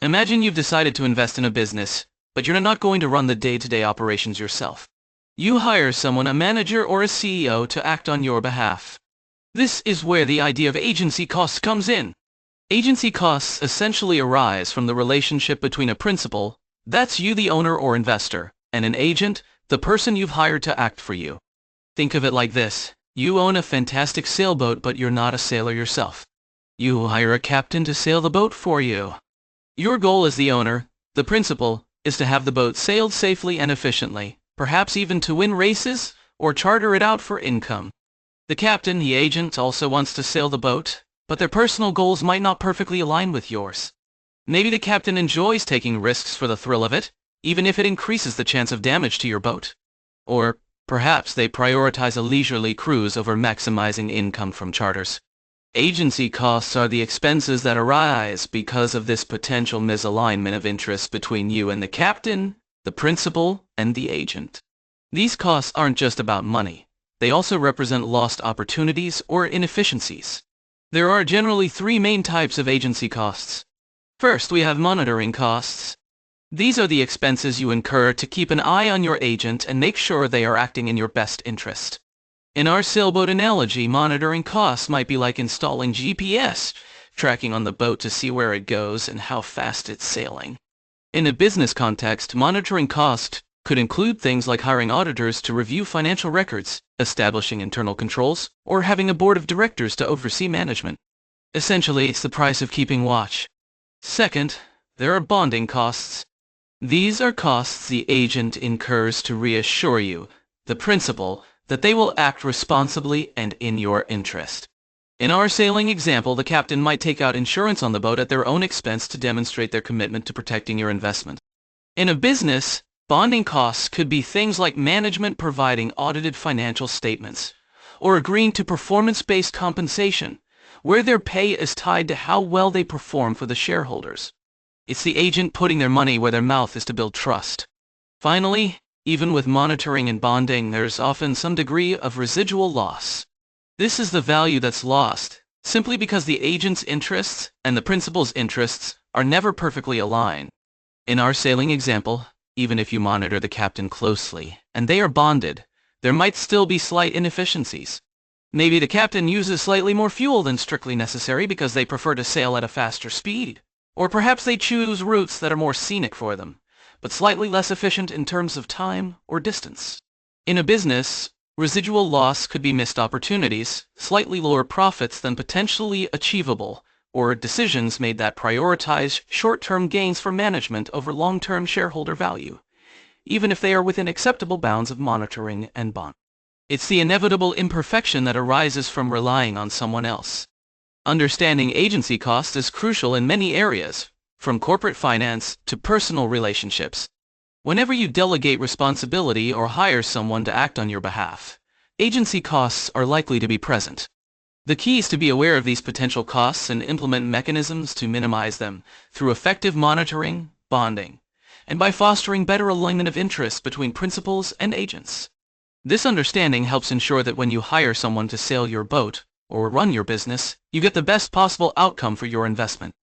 Imagine you've decided to invest in a business, but you're not going to run the day-to-day operations yourself. You hire someone, a manager or a CEO, to act on your behalf. This is where the idea of agency costs comes in. Agency costs essentially arise from the relationship between a principal, that's you the owner or investor, and an agent, the person you've hired to act for you. Think of it like this. You own a fantastic sailboat, but you're not a sailor yourself. You hire a captain to sail the boat for you. Your goal as the owner, the principal, is to have the boat sailed safely and efficiently, perhaps even to win races or charter it out for income. The captain, the agent, also wants to sail the boat, but their personal goals might not perfectly align with yours. Maybe the captain enjoys taking risks for the thrill of it, even if it increases the chance of damage to your boat. Or perhaps they prioritize a leisurely cruise over maximizing income from charters. Agency costs are the expenses that arise because of this potential misalignment of interests between you and the captain, the principal, and the agent. These costs aren't just about money. They also represent lost opportunities or inefficiencies. There are generally three main types of agency costs. First, we have monitoring costs. These are the expenses you incur to keep an eye on your agent and make sure they are acting in your best interest. In our sailboat analogy, monitoring costs might be like installing GPS, tracking on the boat to see where it goes and how fast it's sailing. In a business context, monitoring costs could include things like hiring auditors to review financial records, establishing internal controls, or having a board of directors to oversee management. Essentially, it's the price of keeping watch. Second, there are bonding costs. These are costs the agent incurs to reassure you, the principal, that they will act responsibly and in your interest. In our sailing example, the captain might take out insurance on the boat at their own expense to demonstrate their commitment to protecting your investment. In a business, bonding costs could be things like management providing audited financial statements, or agreeing to performance-based compensation, where their pay is tied to how well they perform for the shareholders. It's the agent putting their money where their mouth is to build trust. Finally, even with monitoring and bonding, there's often some degree of residual loss. This is the value that's lost, simply because the agent's interests and the principal's interests are never perfectly aligned. In our sailing example, even if you monitor the captain closely and they are bonded, there might still be slight inefficiencies. Maybe the captain uses slightly more fuel than strictly necessary because they prefer to sail at a faster speed. Or perhaps they choose routes that are more scenic for them, but slightly less efficient in terms of time or distance. In a business, residual loss could be missed opportunities, slightly lower profits than potentially achievable, or decisions made that prioritize short-term gains for management over long-term shareholder value, even if they are within acceptable bounds of monitoring and bond. It's the inevitable imperfection that arises from relying on someone else. Understanding agency costs is crucial in many areas, from corporate finance to personal relationships. Whenever you delegate responsibility or hire someone to act on your behalf, agency costs are likely to be present. The key is to be aware of these potential costs and implement mechanisms to minimize them through effective monitoring, bonding, and by fostering better alignment of interests between principals and agents. This understanding helps ensure that when you hire someone to sail your boat or run your business, you get the best possible outcome for your investment.